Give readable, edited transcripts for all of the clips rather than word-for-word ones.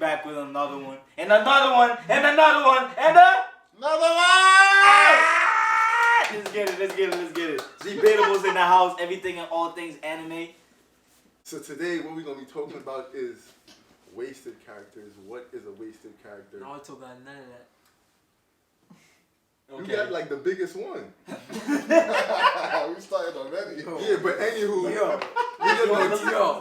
back with another one, and another one, and another one, and another one! Let's get it. Batables in the house, everything and all things anime. So today, what we're going to be talking about is wasted characters. What is a wasted character? No, I talk about none of that. You got like the biggest one. We started already. Yeah, but anywho,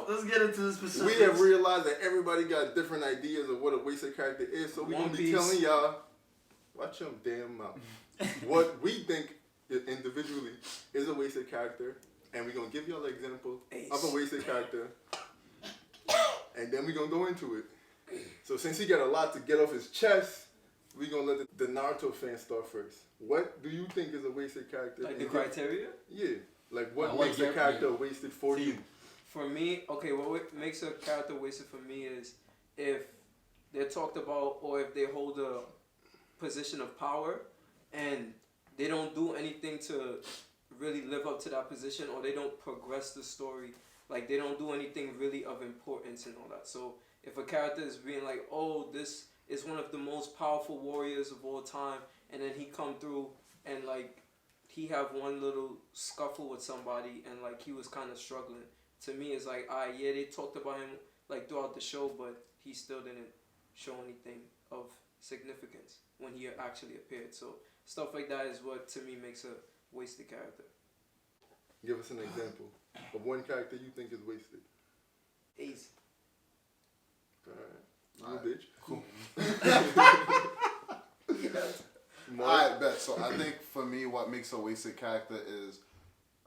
let's get into the specifics. we have realized that everybody got different ideas of what a wasted character is, so we're going to be telling y'all, watch your damn mouth, what we think individually is a wasted character, and we're going to give y'all an example of a wasted character, and then we're going to go into it. So since he got a lot to get off his chest, we're going to let the Naruto fans start first. What do you think is a wasted character? Like the criteria? Yeah. Like what makes a character wasted for you? For me, okay, what makes a character wasted for me is if they're talked about or if they hold a position of power and they don't do anything to really live up to that position, or they don't progress the story. Like they don't do anything really of importance and all that. So if a character is being like, oh, this is one of the most powerful warriors of all time, and then he come through and like he have one little scuffle with somebody and like he was kind of struggling. To me, it's like, yeah, they talked about him like throughout the show, but he still didn't show anything of significance when he actually appeared. So stuff like that is what to me makes a wasted character. Give us an example of one character you think is wasted. Ace. Alright, bitch. Cool. Mark? Alright, bet. So I think for me, what makes a wasted character is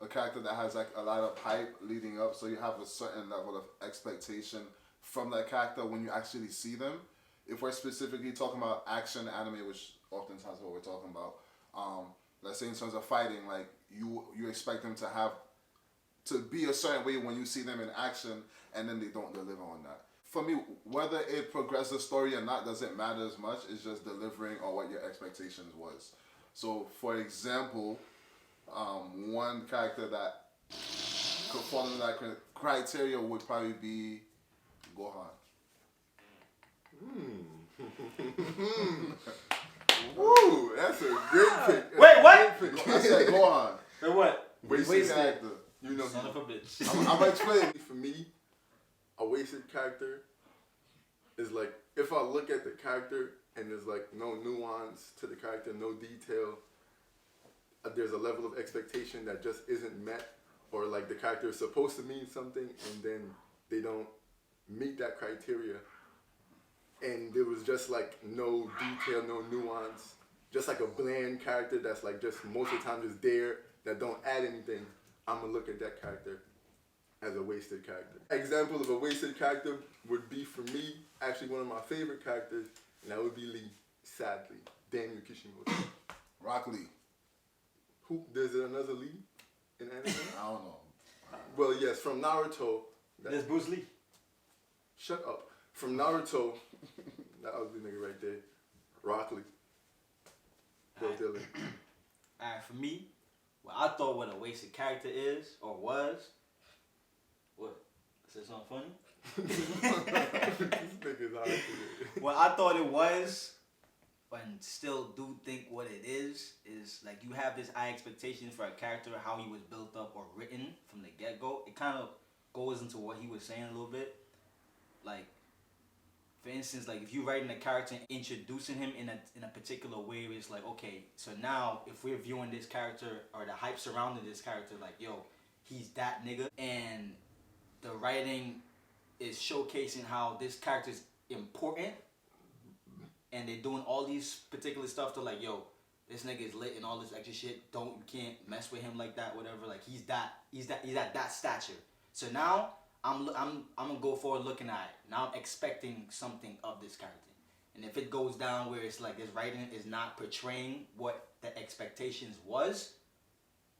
a character that has like a lot of hype leading up, so you have a certain level of expectation from that character when you actually see them. If we're specifically talking about action anime, which oftentimes what we're talking about, let's say in terms of fighting, like you expect them to be a certain way when you see them in action, and then they don't deliver on that. For me, whether it progresses the story or not doesn't matter as much. It's just delivering on what your expectations was. So, for example, one character that could fall into that criteria would probably be Gohan. Woo, that's a great pick. Wait, what? I said Gohan. Wait, what? Wasted character. You know, Son of a bitch. I'm gonna explain. for me, a wasted character is like, if I look at the character and there's like no nuance to the character, no detail, there's a level of expectation that just isn't met, or like the character is supposed to mean something and then they don't meet that criteria, and there was just like no detail, no nuance, just like a bland character that's like just most of the time just there, that don't add anything, I'm gonna look at that character as a wasted character. Example of a wasted character would be, for me, actually one of my favorite characters, and that would be Lee, sadly. Daniel Kishimoto. Rock Lee. Who, there's another Lee in anime? I don't know. Well, yes, from Naruto. There's Bruce Lee. Shut up. From Naruto, that was the nigga right there. Rock Lee. Bill Dillon. Alright, for me, what I thought what a wasted character is, or was, what? Is that something funny? This nigga's hard to do. What I thought it was, and still do think what it is like you have this high expectation for a character, how he was built up or written from the get-go. It kind of goes into what he was saying a little bit. Like, for instance, like if you're writing a character and introducing him in a particular way, where it's like, okay, so now if we're viewing this character or the hype surrounding this character, like, yo, he's that nigga, and the writing is showcasing how this character is important, and they're doing all these particular stuff to like, yo, this nigga is lit and all this extra shit. You can't mess with him like that, whatever. Like he's at that stature. So now I'm gonna go forward looking at it. Now I'm expecting something of this character. And if it goes down where it's like this writing is not portraying what the expectations was,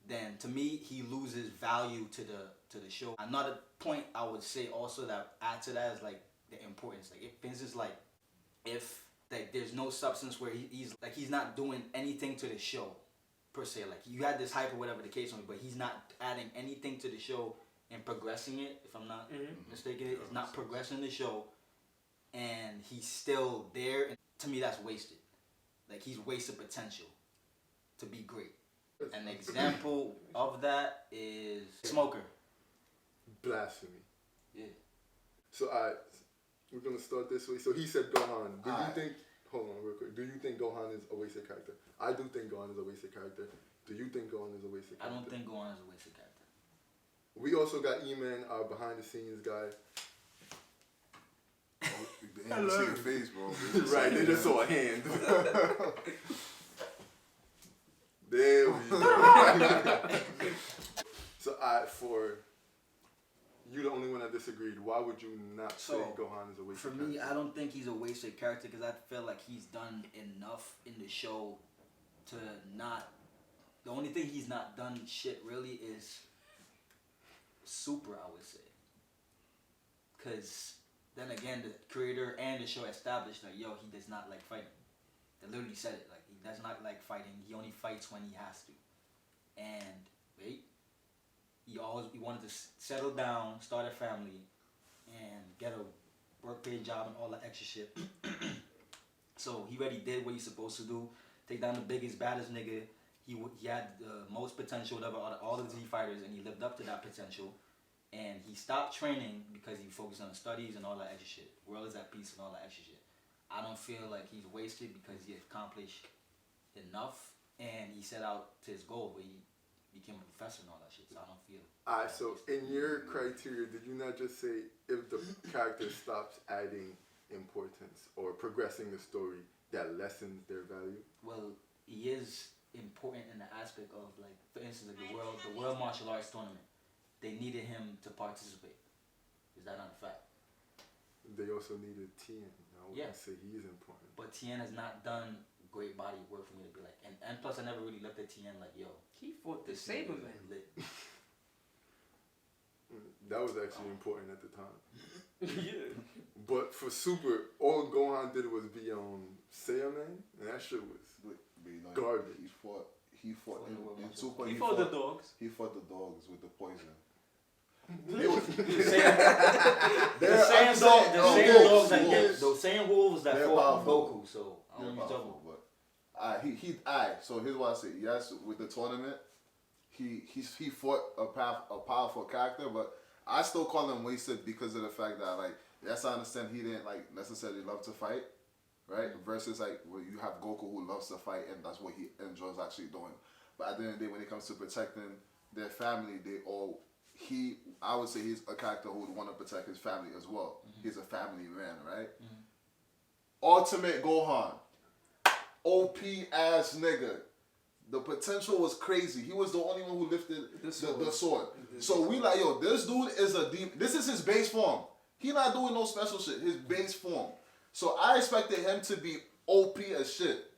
then to me he loses value to the show. Another point I would say also that add to that is like the importance. Like if, for instance, like if like there's no substance where he's not doing anything to the show per se. Like you had this hype or whatever the case may be, but he's not adding anything to the show and progressing it. If I'm not mistaken, it's not progressing the show. and he's still there. And to me, that's wasted. Like, he's wasted potential to be great. An example of that is Smoker. Blasphemy. Yeah. So we're gonna start this way. So he said Gohan. Do you think? Hold on, real quick. Do you think Gohan is a wasted character? I do think Gohan is a wasted character. Do you think Gohan is a wasted I character? don't think Gohan is a wasted character. We also got E-Man, our behind the scenes guy. They ain't see your face, bro. Right, they just saw a hand. There we go. So for you, the only one that disagreed. Why would you not say Gohan is a wasted For character? me, I don't think he's a wasted character because I feel like he's done enough in the show to not. The only thing he's not done shit really is Super, I would say. Because then again, the creator and the show established like, yo, he does not like fighting. They literally said it, like, he does not like fighting. He only fights when he has to. And he wanted to settle down, start a family, and get a work paid job and all that extra shit. So he already did what he's supposed to do. Take down the biggest, baddest nigga. He had the most potential out of all the Z fighters, and he lived up to that potential. And he stopped training because he focused on the studies and all that extra shit. World is at peace and all that extra shit. I don't feel like he's wasted because he accomplished enough, and he set out to his goal, but he became a professor and all that shit. So I don't feel. Alright, so in your criteria, did you not just say if the character stops adding importance or progressing the story, that lessens their value? Well, he is important in the aspect of, like, for instance, like the world martial arts tournament. They needed him to participate. Is that not a fact? They also needed Tien. I wouldn't say he is important. But Tien has not done great body work for me to be like, and plus I never really looked at Tien like, yo, He fought the this Saber nigga Man. is lit. That was actually important at the time. Yeah. But for Super, all Gohan did was be Saiyaman, and that shit was garbage. He fought in Super. He fought the dogs. He fought the dogs with the poison. The same dogs that get those same wolves that fought Goku. So I don't know what you're talking about. So here's what I say. Yes, with the tournament, he fought a powerful character, but I still call him wasted because of the fact that, like, yes, I understand he didn't like necessarily love to fight, right? Versus like where you have Goku who loves to fight and that's what he enjoys actually doing. But at the end of the day, when it comes to protecting their family, I would say he's a character who would want to protect his family as well. Mm-hmm. He's a family man, right? Mm-hmm. Ultimate Gohan, OP ass nigga. The potential was crazy. He was the only one who lifted the sword. So we like, yo, this dude is this is his base form. He not doing no special shit. His base form. So I expected him to be OP as shit.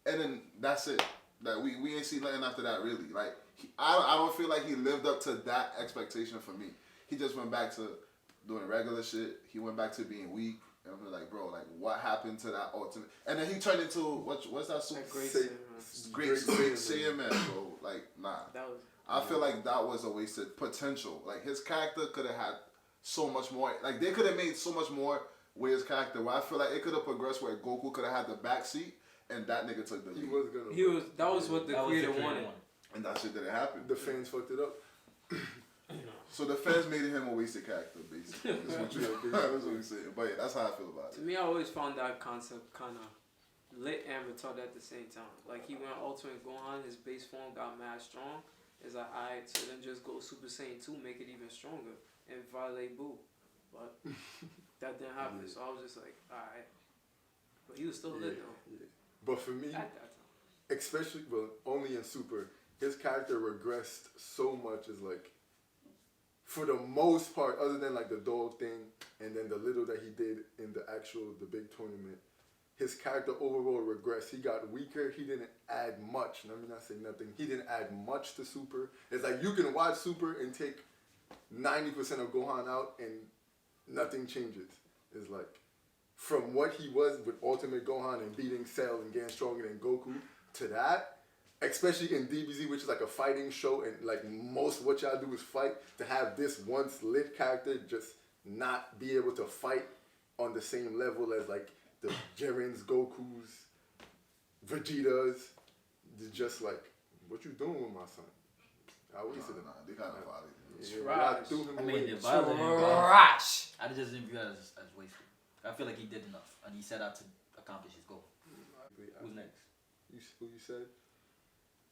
And then that's it. Like we ain't see nothing after that really. Like I don't feel like he lived up to that expectation for me. He just went back to doing regular shit. He went back to being weak. And I'm like, bro, like what happened to that ultimate? And then he turned into what's that super great Saiyaman, bro. Like nah. I feel like that was a wasted potential. Like his character could have had so much more. Like they could have made so much more with his character. Where I feel like it could have progressed where Goku could have had the backseat and that nigga took the lead. That was what the creator wanted. And that shit didn't happen. The fans fucked it up. So the fans made him a wasted character, basically. That's what we saying. But yeah, that's how I feel about it. To me, I always found that concept kind of lit and retarded at the same time. Like he went Ultimate Gohan, his base form got mad strong. It's like, alright, so then just go Super Saiyan 2, make it even stronger, and violate Boo. But that didn't happen, so I was just like, alright. But he was still lit though. Yeah. But for me, at that time, especially, only in Super, his character regressed so much. Is like, for the most part, other than like the dog thing, and then the little that he did in the big tournament, his character overall regressed. He got weaker. He didn't add much. Let me not say nothing. He didn't add much to Super. It's like you can watch Super and take 90% of Gohan out and nothing changes. It's like from what he was with Ultimate Gohan and beating Cell and getting stronger than Goku to that, especially in DBZ, which is like a fighting show and like most of what y'all do is fight, to have this once lit character just not be able to fight on the same level as like the Jirens, Gokus, Vegetas. They're just like, what you doing with my son? I wasted him. They kind of violated. I threw him I mean, away. they're violating him. Trash. I just didn't view it as wasted. I feel like he did enough, and he set out to accomplish his goal. Who's next? Who you said?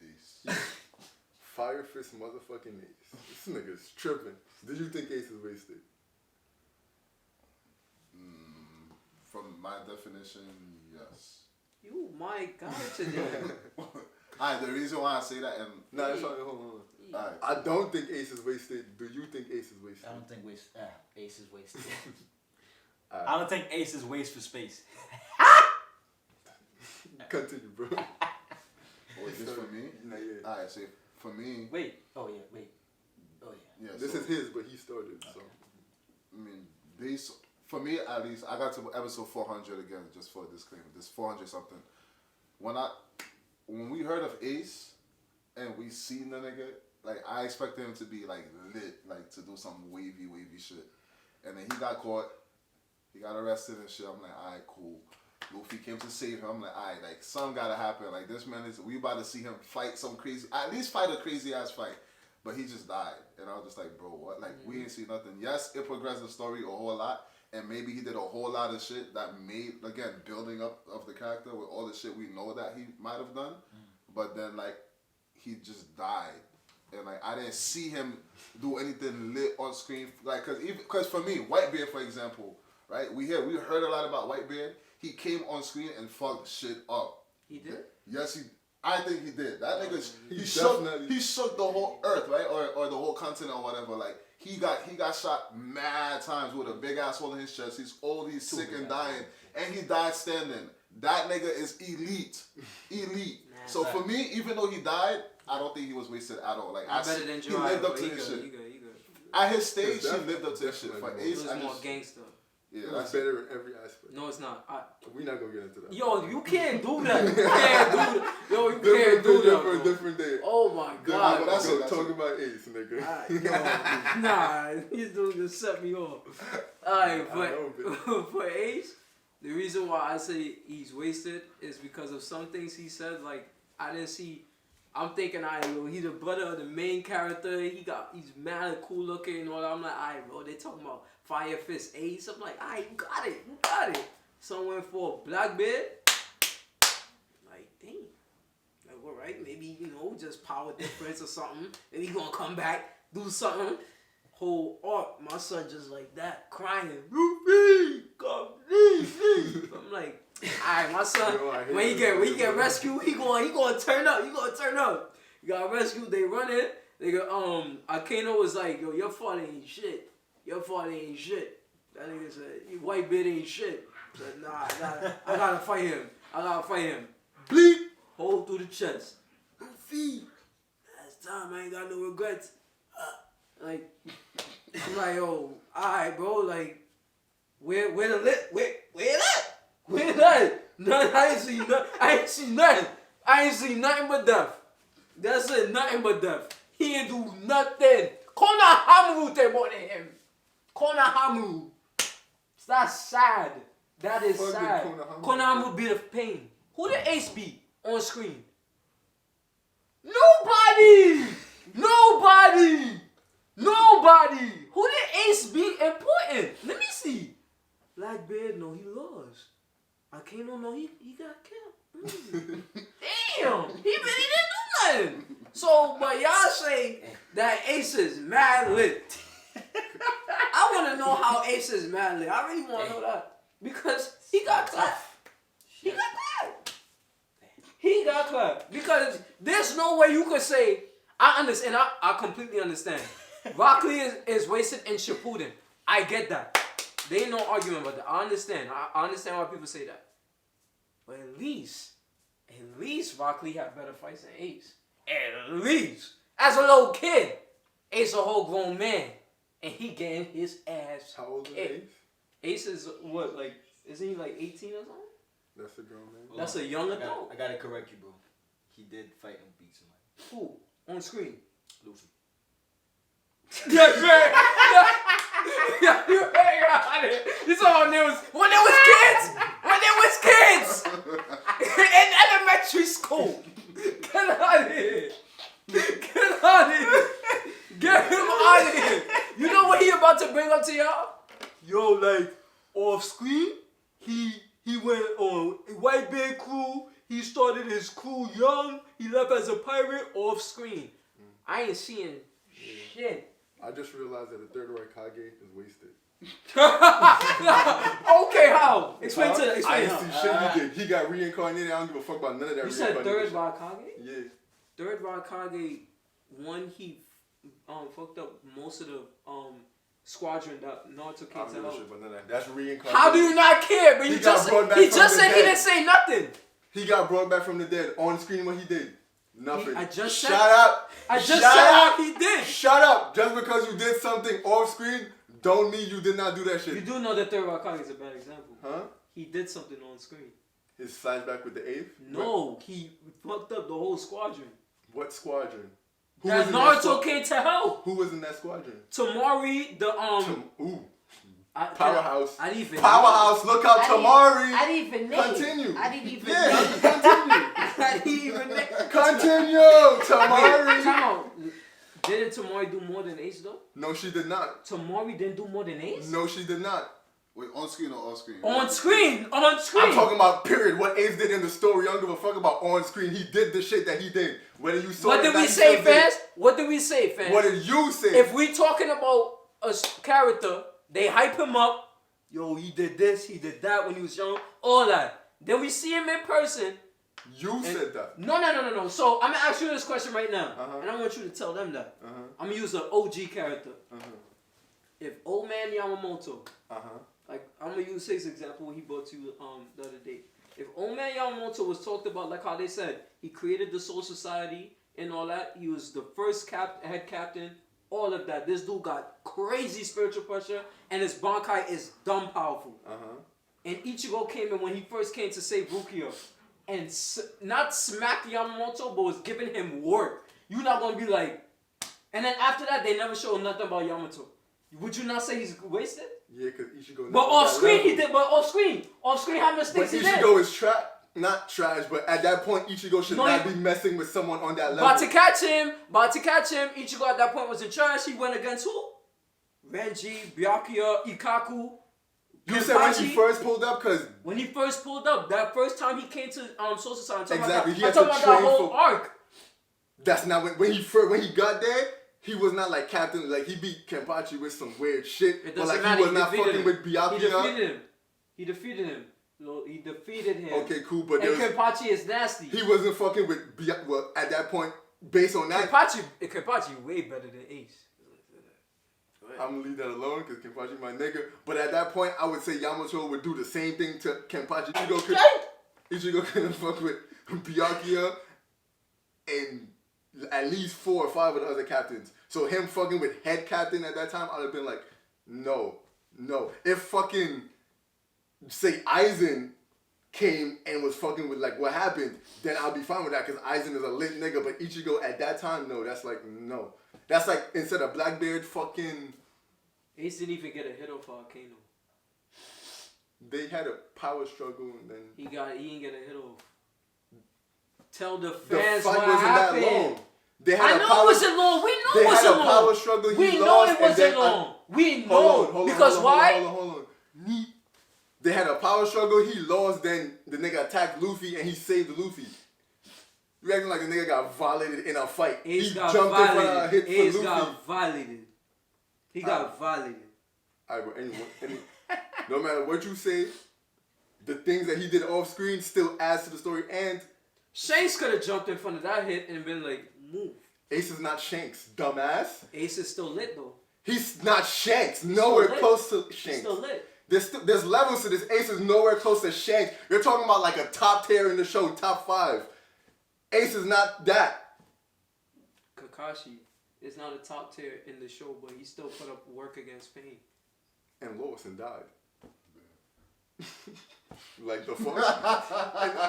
Ace. Fire Fist motherfucking Ace. This nigga's tripping. Did you think Ace is wasted? From my definition, yes. You my God today. Alright, the reason why I say that, and Nah, that's fine. Hold on. alright, I don't think Ace is wasted. Do you think Ace is wasted? I don't think Ace is wasted. Alright. I don't think Ace is waste for space. Continue, bro. oh, is this for me? Nah, yeah. Alright, so for me, Wait. Oh yeah. yeah. This so, is his, but he started. So I mean, for me at least, I got to episode 400 again, just for a disclaimer. This 400 something. When we heard of Ace, and we seen the nigga, like I expected him to be like lit, like to do some wavy shit, and then he got caught, he got arrested and shit. I'm like, alright, cool. Luffy came to save him. I'm like, alright, like something gotta happen. Like this man we about to see him fight some crazy, at least fight a crazy ass fight. But he just died, and I was just like, bro, what? Like we ain't see nothing. Yes, it progressed the story a whole lot, and maybe he did a whole lot of shit that made, again, building up of the character with all the shit we know that he might have done. But then like he just died, and like I didn't see him do anything lit on screen. Like cause for me, Whitebeard, for example, right? We heard a lot about Whitebeard. He came on screen and fucked shit up. He did? Yes, I think he did. That nigga, He he shook the whole earth, right, or the whole continent or whatever. Like he got shot mad times with a big ass hole in his chest. He's old, he's sick and dying, and he died standing. That nigga is elite. Man, so for me, even though he died, I don't think he was wasted at all. Like better than he Jiraiya, lived up but to he his good, shit. he good. At his stage, It's he lived up to his shit. For definitely Ace, He I was more just gangster. yeah, he's that's better in every aspect. No, it's not. We're not gonna get into that. Yo, you can't do that. You can't do that. Yo, you can't do that, for a bro. different day. Oh my God. but that's Go it. talk about Ace, nigga. Yo, nah, these dudes just set me off. Alright, but for Ace, the reason why I say he's wasted is because of some things he said. Like I didn't see. I'm thinking, yo, he's the brother of the main character. He's mad cool looking and all that. I'm like, bro, they talking about Fire Fist Ace. I'm like, you got it. Someone for Blackbeard. Like, dang. Like, all right, maybe, just power difference or something. Maybe he gonna come back, do something. Whole arc, my son just like that, crying. Ruby, come please. I'm like, alright, my son, when he get rescued, he gonna turn up. He got rescued, they run in. They go, Akeno was like, yo, your fault ain't shit. That nigga said, Whitebeard ain't shit. I said, nah, I gotta fight him. Bleep, hole through the chest. Luffy, last time I ain't got no regrets. Like, I'm like, yo, alright, bro, like, where the lit, where that? None, I ain't seen nothing but death. That's it, nothing but death. He ain't do nothing. Konohamaru te more than him. Konohamaru. That's sad. That is Fuck sad. Konohamaru be the pain. Who did Ace beat on screen? Nobody. Who did Ace beat important? Let me see. Blackbeard, no, he lost. Akeno, no, he got killed. Damn, he really didn't do nothing. So, but y'all say that Ace is mad lit. I want to know how Ace is mad lit. I really want to know that. Because he got clapped. He got clapped. Because there's no way you could say, I understand, I completely understand. Rock Lee is wasted in Shippuden. I get that. There ain't no argument about that. I understand. I understand why people say that. But at least Rock Lee had better fights than Ace. At least. As a little kid, Ace a whole grown man. And he getting his ass. How old is kicked. Ace is what, like, isn't he like 18 or something? That's a grown man. That's a young adult. I gotta correct you, bro. He did fight and beat somebody. Who? On screen? Luffy. Yes, man. You hang out here. You saw when they was kids. When they was kids. In elementary school. Get out of here. Get out of here. Get him out of here. You know what he about to bring up to y'all? Yo, like, off screen, he went on White Bear Crew. He started his crew young. He left as a pirate off screen. I ain't seeing shit. I just realized that the third Raikage is wasted. Okay, how? Explain I explain ain't how. see shit he did. He got reincarnated. I don't give a fuck about none of that. You said third reincarnation. Raikage? Yeah. Third Raikage, one, he fucked up most of the squadron that Naruto I can't don't give tell. a shit about none of that. That's reincarnation. How do you not care? But He you got just brought back he from just the said he dead. didn't say nothing. He got brought back from the dead. On screen what he did. Nothing. I just Shut said- up. I just Shut said up. what he did. Shut up. Just because you did something off screen, don't mean you did not do that shit. You do know that third Raikage is a bad example. Huh? He did something on screen. His flashback with the eighth? No, he fucked up the whole squadron. What squadron? Who That was in that Naruto squad- can't tell. Who was in that squadron? Tamari, the Ooh. I- Powerhouse. I didn't even Powerhouse. Look out, Tamari. I didn't even name. Continue. I didn't even Yeah, name. continue. I didn't even name. Continue, Wait, Tamari. time out. Didn't Tamari do more than Ace though? No, she did not. Tamari didn't do more than Ace? No, she did not. Wait, on screen or off screen? On screen! On screen! I'm talking about period. What Ace did in the story. I don't give a fuck about on screen. He did the shit that he did. Whether you saw What it did or not, we he say, still did it. fans? What did we say, fans? What did you say? If we talking about a character, they hype him up. Yo, he did this, he did that when he was young, all that. Then we see him in person. You said that. No. So I'm gonna ask you this question right now, Uh-huh. and I want you to tell them that. Uh-huh. I'm gonna use an OG character. Uh-huh. If Old Man Yamamoto, Uh-huh. like I'm gonna use his example he brought to you the other day. If Old Man Yamamoto was talked about like how they said he created the Soul Society and all that, he was the first head captain, all of that. This dude got crazy spiritual pressure, and his Bankai is dumb powerful. Uh-huh. And Ichigo came in when he first came to save Rukia, and not smacked Yamamoto, but was giving him work. You're not gonna be like, and then after that they never showed nothing about Yamato. Would you not say he's wasted? Yeah, because Ichigo... But off screen he did. But off screen, how mistakes But he did? Ichigo is not trash, but at that point, Ichigo should No, not he- be messing with someone on that level. But to catch him, Ichigo at that point was in trash. He went against who? Renji, Byakuya, Ikaku. You said when he Kenpachi. first pulled up, because... When he first pulled up, that first time he came to Soul Society, I'm Exactly, he talking had about to that train whole for- arc. That's not when he got there. He was not like captain. Like he beat Kenpachi with some weird shit. It But doesn't like matter. he was not defeated fucking him. with Byakuya. He defeated him. No, he defeated him. Okay, cool. But And there was, Kenpachi is nasty. he wasn't fucking with Byakuya. Well, at that point, based on that, Kenpachi way better than Ace. I'm gonna leave that alone because Kenpachi my nigga. But at that point, I would say Yamato would do the same thing to Kenpachi. Ichigo couldn't fuck with Byakuya and at least 4 or 5 of the other captains. So him fucking with head captain at that time, I'd have been like, no. If fucking, say, Aizen came and was fucking with like what happened, then I'll be fine with that because Aizen is a lit nigga. But Ichigo at that time, no. That's like, no. That's like, instead of Blackbeard, fucking... Ace didn't even get a hit off Volcano. They had a power struggle and then... He didn't get a hit off. Tell the The fans fight what wasn't happened. that long. They had I a know power, it wasn't long. We know They it had wasn't a long. power struggle. He We know lost, it and wasn't then long. We know. Hold Because on, why? Hold on. They had a power struggle. He lost. Then the nigga attacked Luffy and he saved Luffy. You acting like the nigga got violated in a fight. Ace he got jumped in front of a violated. hit for Ace Luffy. got violated. He got violated. Alright, but anyway, no matter what you say, the things that he did off screen still adds to the story. And Shanks could have jumped in front of that hit and been like, move. Ace is not Shanks, dumbass. Ace is still lit though. He's not Shanks. Nowhere lit. close to He's Shanks. still lit. There's levels to this. Ace is nowhere close to Shanks. You're talking about like a top tier in the show, top 5. Ace is not that. Kakashi is not a top tier in the show, but he still put up work against Pain. And Lawson died. Like the fuck?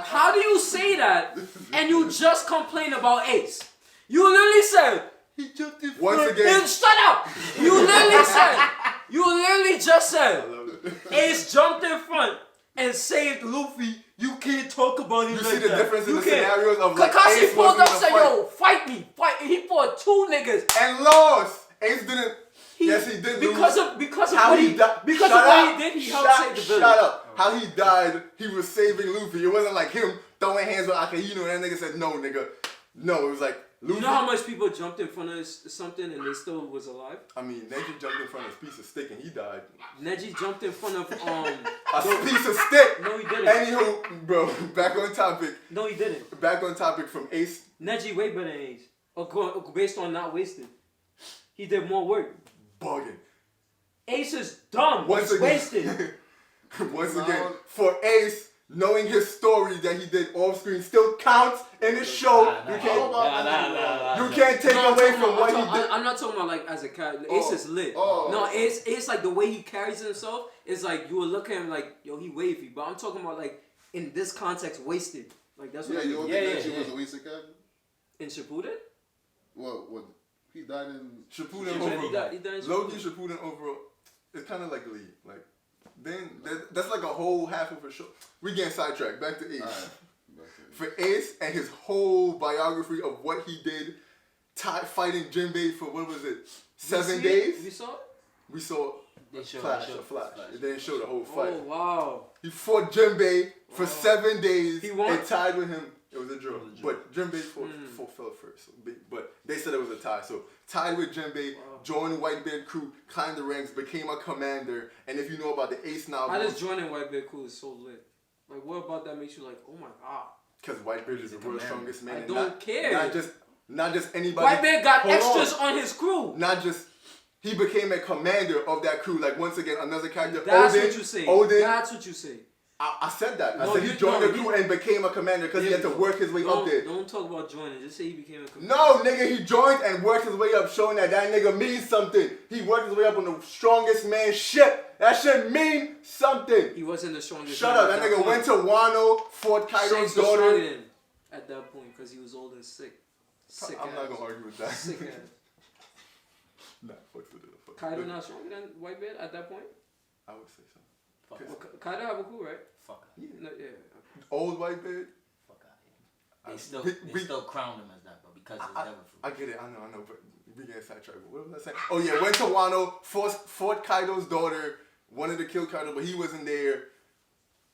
How do you say that and you just complain about Ace? You literally said, Once again, shut up! You literally said, You literally just I said love it. Ace jumped in front and saved Luffy. You can't talk about him You like see the that. difference in You the can't. scenarios of like Kakashi Ace pulled wasn't up in and a said, fight yo, fight me. Fight. He fought 2 niggas. and lost. Ace didn't. Yes, he did Because lose. of what Shut he did, he helped save the village. Shut up. How he died, he was saving Luffy. It wasn't like him throwing hands with Akahino and that nigga said, no, nigga. No, it was like, Luffy. You know how much people jumped in front of something and they still was alive? I mean, Neji jumped in front of a piece of stick and he died. Neji jumped in front of A piece of stick. No, he didn't. Anywho, bro, back on topic. No, he didn't. Back on topic from Ace. Neji way better than Ace. Based on not wasted. He did more work. Bugging. Ace is dumb. Once He's again, wasted. once again, for Ace, knowing his story that he did off screen still counts in the show. You can't take away from what he did. I'm not talking about like as a character. Ace is lit. No, Ace like the way he carries himself is like you would look at him like, yo, he wavy. But I'm talking about like in this context, wasted. Like that's what. Yeah, you don't think that she was a wasted character? In Shippuden? What? He died in Shippuden He overall. died in Shippuden. Loki Shippuden overall. It's kind of like Lee. Like, then that's like a whole half of a show. We getting sidetracked. Back to Ace. For Ace and his whole biography of what he did, fighting Jinbei for what was it, 7 days? You saw it? We saw They showed- flash. they showed- Flash. flash. It didn't show the whole fight. Oh wow. He fought Jinbei for 7 days He won? and tied with him. It was a draw. But Jinbei fell first. But they said it was a tie. So tied with Jinbei, joined Whitebeard crew, climbed the ranks, became a commander. And if you know about the Ace novel, How does joining Whitebeard crew is so lit? Like what about that makes you like, oh my god? because Whitebeard is the world's strongest man. I and don't care. Not just anybody. Whitebeard got Hold extras on his crew. Not just. He became a commander of that crew. Like once again, another character. That's Odin, what you say. Odin. That's what you say. I said that. I No, said he joined the he- crew and became a commander because he had to work his way up there. Don't talk about joining. Just say he became a commander. No, nigga, he joined and worked his way up, showing that nigga means something. He worked his way up on the strongest man ship. That shit mean something. He wasn't the strongest. Shut man up. at That nigga point. went to Wano, fought Kaido's Shanks was stronger daughter. than him at that point because he was old and sick. Sick I'm ass. not gonna argue with that. Sick ass. Nah, fuck with it. Fuck Kaido with it. not stronger than Whitebeard at that point? I would say so. Fuck Well, Kaido have a crew, right? Fuck. No, yeah. Old Whitebeard. Fuck out here. They still we- still crowned him as that, but because it's devil fruit. I get it, I know, but we get sidetracked. What was I saying? Oh yeah, went to Wano, fought Kaido's daughter, wanted to kill Kaido, but he wasn't there.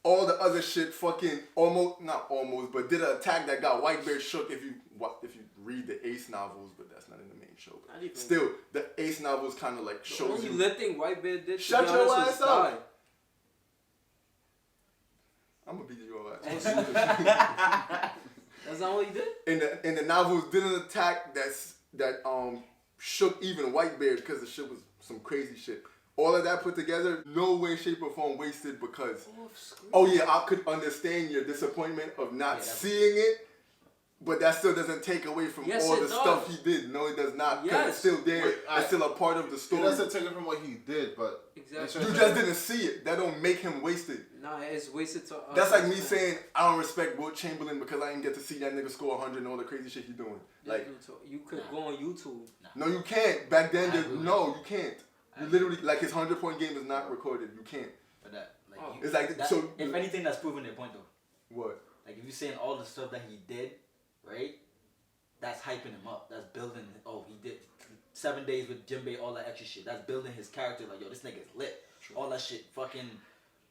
All the other shit, fucking not almost, but did an attack that got Whitebeard shook. If you read the Ace novels, but that's not in the main show. Not even. Still, the Ace novels kind of like The shows only you. lit thing Whitebeard did to Shut be your honest, ass was up. die. I'm gonna beat your ass. That's not what he did? In the novels, did an attack that shook even Whitebeard because the shit was some crazy shit. All of that put together, no way, shape, or form wasted because. Oh yeah, I could understand your disappointment of not seeing it, but that still doesn't take away from Yes, all it the does. stuff he did. No, it does not. Because Yes. it's still there. Wait, it's still a part of the It story. doesn't take it from what he did, but Exactly. You just didn't see it. That don't make him wasted. Nah, it's wasted to us. That's like me saying I don't respect Wilt Chamberlain because I didn't get to see that nigga score 100 and all the crazy shit he's doing. Like, you could go on YouTube. no, you can't. Back then, I agree with no, you can't. You literally, like his 100-point game is not recorded. You can't. But that, like, Oh. you, It's like, that, so. if anything, that's proving their point though. What? Like if you're saying all the stuff that he did, right? That's hyping him up. That's building. Oh, he did 7 days with Jinbei, all that extra shit. That's building his character. Like, yo, this nigga's lit. All that shit. Fucking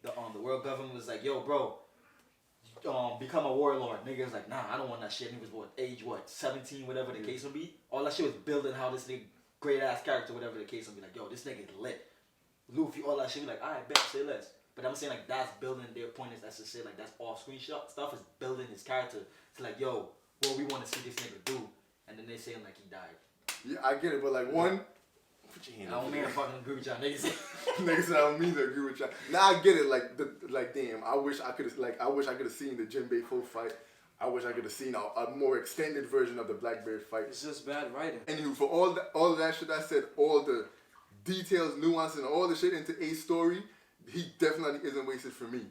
the world government was like, yo, bro, become a warlord. Niggas like, nah, I don't want that shit. And he was age 17, whatever the case would be. All that shit was building how this nigga great ass character, whatever the case would be. Like, yo, this nigga's lit. Luffy, all that shit. Be like, alright, bet, say less. But I'm saying like that's building their point is that's to say like that's off screen stuff is building his character. It's like, yo, what we want to see this nigga do, and then they saying like he died. Yeah, I get it, but like one. Put your hand I up. don't mean to fucking agree with y'all niggas. Niggas said I don't mean to agree with y'all. Now I get it. Like damn, I wish I could have seen the Jinbei full fight. I wish I could have seen a more extended version of the Blackbeard fight. It's just bad writing. Anywho, for all of that shit I said, all the details, nuances, and all the shit into Ace's story, he definitely isn't wasted for me.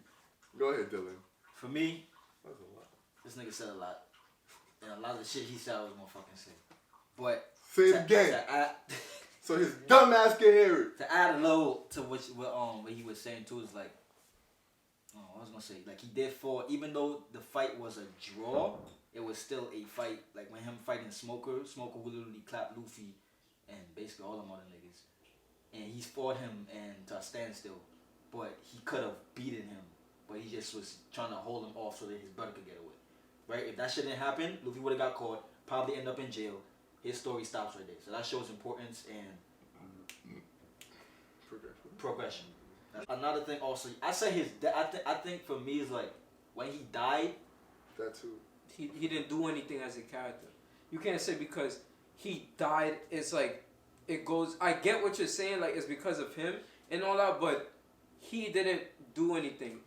Go ahead, Dylan. For me, That's a lot. this nigga said a lot, and a lot of the shit he said I was gonna fucking say. But Say it again. so his dumb ass can hear it. To add a little to what he was saying too is like, I was gonna say like he did fall. Even though the fight was a draw, it was still a fight. Like when him fighting Smoker would literally clap Luffy and basically all them other niggas, and he fought him and to a standstill. But he could have beaten him, but he just was trying to hold him off so that his brother could get away. Right? If that shit didn't happen, Luffy would have got caught, probably end up in jail. His story stops right there. So that shows importance and progression. Another thing also, I say his I think for me is like when he died. That too. He didn't do anything as a character. You can't say because he died, it's like, it goes, I get what you're saying, like it's because of him and all that, but he didn't do anything.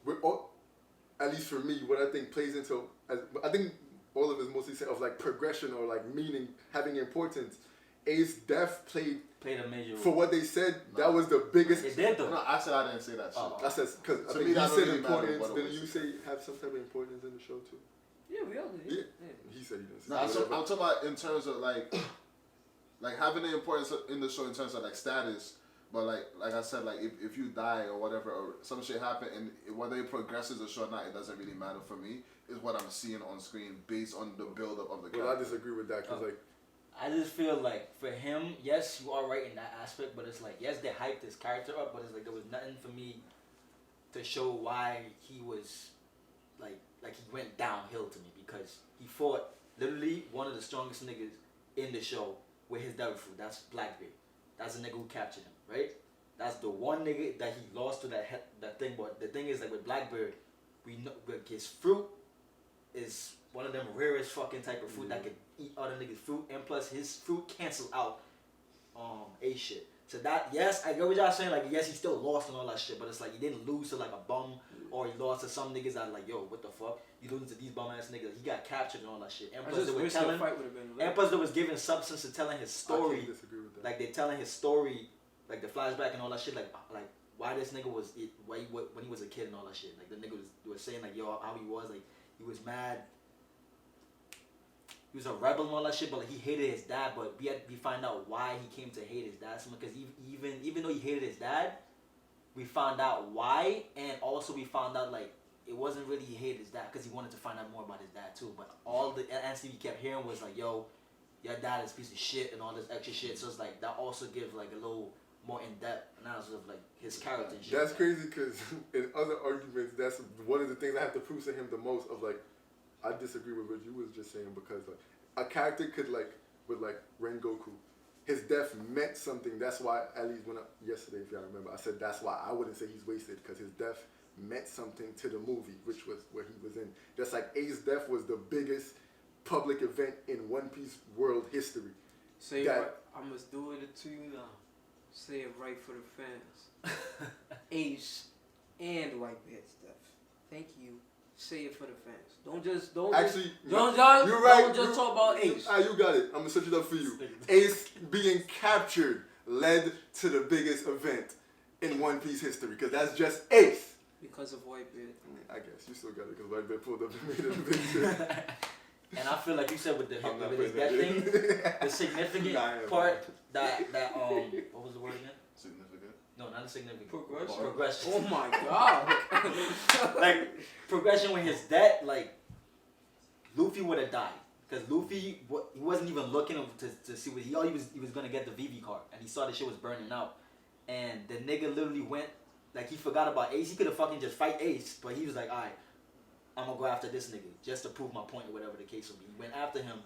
At least for me, what I think plays into, I think all of it is mostly of like progression or like meaning, having importance. Ace death played a major role. For what they said, that was the biggest. It did though. No, I said I didn't say that shit. I said, because I think me, he said really importance, then you say have some type of importance in the show too. Yeah, we all did. Yeah. He said he didn't say No, I'm talking about in terms of like having the importance in the show in terms of like status. But like I said, like if you die or whatever or some shit happen and whether it progresses or show or not, it doesn't really matter for me. Is what I'm seeing on screen based on the build up of the character. Well, I disagree with that because like. I just feel like for him, yes, you are right in that aspect, but it's like yes, they hyped his character up, but it's like there was nothing for me to show why he was like he went downhill to me because he fought literally one of the strongest niggas in the show with his devil fruit. That's Blackbeard. That's the nigga who captured him, right? That's the one nigga that he lost to that thing. But the thing is, like with Blackbeard, we know like, his fruit is one of them rarest fucking type of fruit that could eat other niggas' fruit, and plus his fruit cancel out Ace shit. So that yes, I get what y'all saying. Like yes, he still lost and all that shit, but it's like he didn't lose to like a bum, or he lost to some niggas that like yo, what the fuck? You losing to these bum ass niggas? He got captured and all that shit. And plus they were telling, and plus they was giving substance to telling his story. I disagree with that. Like they telling his story, like the flashback and all that shit. Like why this nigga was when he was a kid and all that shit. Like the nigga was saying like yo how he was like he was mad. He was a rebel and all that shit, but like he hated his dad. But we find out why he came to hate his dad. Because even though he hated his dad, we found out why, and also we found out like it wasn't really he hated his dad because he wanted to find out more about his dad too. But all the answer he kept hearing was like, "Yo, your dad is a piece of shit" and all this extra shit. So it's like that also gives like a little more in depth analysis of like his character. And shit. That's crazy because in other arguments, that's one of the things I have to prove to him the most. Of like. I disagree with what you was just saying because like a character could like with like Rengoku, his death meant something. That's why at least yesterday, if y'all remember, I said that's why I wouldn't say he's wasted because his death meant something to the movie, which was where he was in. Just like Ace's death was the biggest public event in One Piece world history. Say what? I must do it to you now. Say it right for the fans. Ace and Whitebeard's death. Thank you. Say it for the fans. Don't just you're right. Don't just talk about Ace. You got it. I'm gonna search it up for you. Ace being captured led to the biggest event in One Piece history because that's just Ace. Because of Whitebeard. I guess you still got it because Whitebeard pulled up and made it a big shit. And I feel like you said with that thing, the significant part that what was the word again? Significant. No, not a significant. Progression. Oh my god. Like progression with his death, like Luffy would have died because Luffy he wasn't even looking to see what he was gonna get the VV card and he saw the shit was burning out and the nigga literally went like he forgot about Ace. He could have fucking just fight Ace, but he was like, alright, I'm gonna go after this nigga just to prove my point or whatever the case will be. He went after him.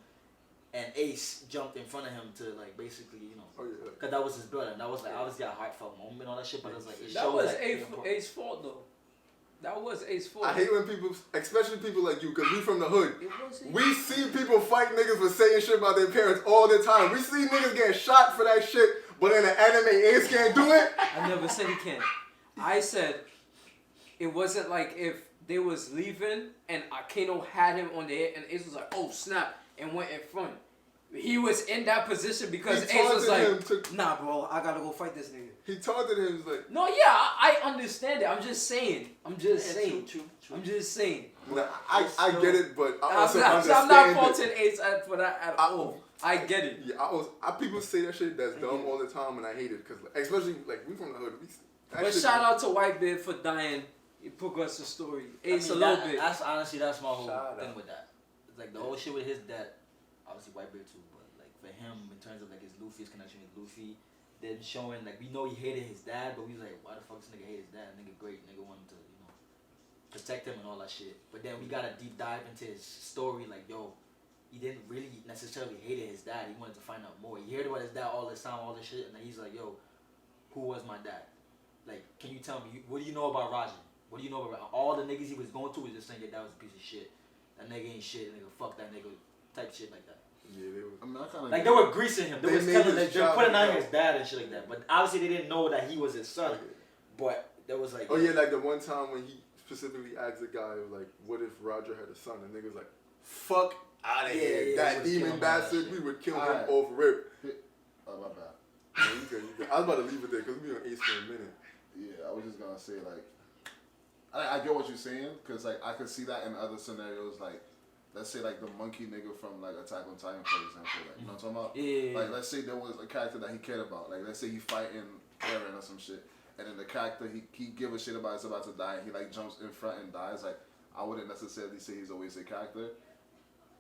And Ace jumped in front of him to like basically, you know, because that was his brother, and that was like obviously a heartfelt moment and all that shit. But it was like it that was like, Ace's fault though. That was Ace's fault. I hate when people, especially people like you, because we from the hood. It We see people fight niggas for saying shit about their parents all the time. We see niggas getting shot for that shit, but in the anime, Ace can't do it. I never said he can't. I said it wasn't like if they was leaving and Akeno had him on the head and Ace was like, oh snap, and went in front. He was in that position because Ace was like, nah, bro, I gotta go fight this nigga. He taunted him. He was like, no, yeah, I understand it. I'm just saying. True. I'm just saying. Nah, I get it, but I also I'm understand not faulting Ace for that at all. I get it. Yeah, people say that shit that's dumb all the time, and I hate it because, especially like we from the hood. But shout out to Whitebeard for dying. It progressed the story. Ace a little bit. That's honestly that's my whole Shout thing out. with that. It's like the whole shit with his dad. Obviously Whitebeard too, but like for him in terms of like his connection with Luffy, then showing like we know he hated his dad, but we was like, why the fuck this nigga hate his dad? Nigga great, nigga wanted to protect him and all that shit. But then we got a deep dive into his story, like yo, he didn't really necessarily hate his dad. He wanted to find out more. He heard about his dad all this time, all this shit, and then he's like, yo, who was my dad? Like, can you tell me, what do you know about Rajan? What do you know about all the niggas he was going to? Was just saying that was a piece of shit. That nigga ain't shit. Nigga, fuck that nigga. Type shit like that. Yeah, they were. I mean, I kind of Like they were greasing him. They was telling, his they were putting child on his dad and shit like that. But obviously they didn't know that he was his son. But there was like, Oh yeah, like the one time when he specifically asked the guy like, "What if Roger had a son?" And nigga was like, "Fuck out of here, that we would've killed demon him, bastard. that We shit." would kill him Alright. off rip." Oh, my bad. No, you good, you good. I was about to leave it there because we on Ace for a minute. Yeah, I was just gonna say like, I get what you're saying because like I could see that in other scenarios. Like, let's say like the monkey nigga from like Attack on Titan, for example. Like, you know what I'm talking about? Yeah. Like, let's say there was a character that he cared about. Like, let's say he fighting Eren or some shit, and then the character he give a shit about is about to die. And he like jumps in front and dies. Like, I wouldn't necessarily say he's a wasted character.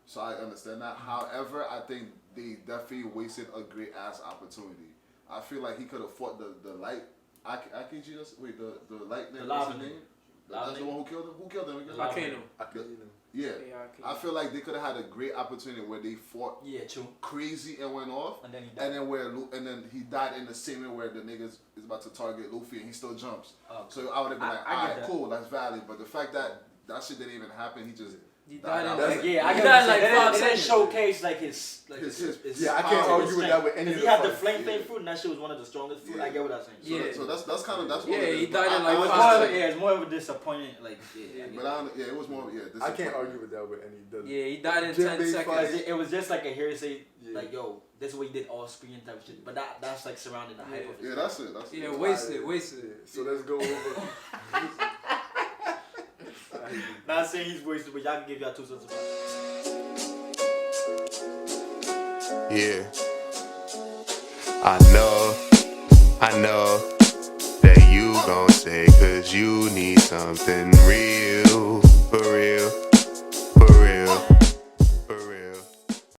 So I understand that. However, I think they definitely wasted a great ass opportunity. I feel like he could have fought the light. Akechi, wait, the light nigga, what's his name? That's the one who killed him? Who killed him again? Volcano. Yeah. Yeah, I feel like they could have had a great opportunity where they fought yeah, true. crazy and went off. And then he died. And then he died in the same way where the niggas is about to target Luffy and he still jumps. Oh, So I would have been like, I get alright, that. cool, that's valid. But the fact that shit didn't even happen, he just He died in That's- like, Yeah, I he get died what like you're saying. 5 They didn't seconds. showcase like his Yeah, I can't power, argue with that with any of He the had the fights. flame Yeah. fruit, and that shit was one of the strongest fruit. Yeah. I get what I'm saying. Yeah. So that's kind of that's Yeah, what it is. he But died in, like, It was 5 more of seconds. it's more of a disappointing, like, yeah. I get But it. it was more I can't argue with that with any. Yeah, he died in Jim 10 Bay seconds. fight. It was just like a hearsay, Yeah. like, yo, this is what he did all screen type shit. But that's like surrounding the hype of it. Yeah, that's it. That's Yeah, it. wasted. Yeah. So let's go over. Not saying he's wasted, but y'all can give y'all 2 cents about it. Yeah. I know that you gon' say 'cause you need something real, for real.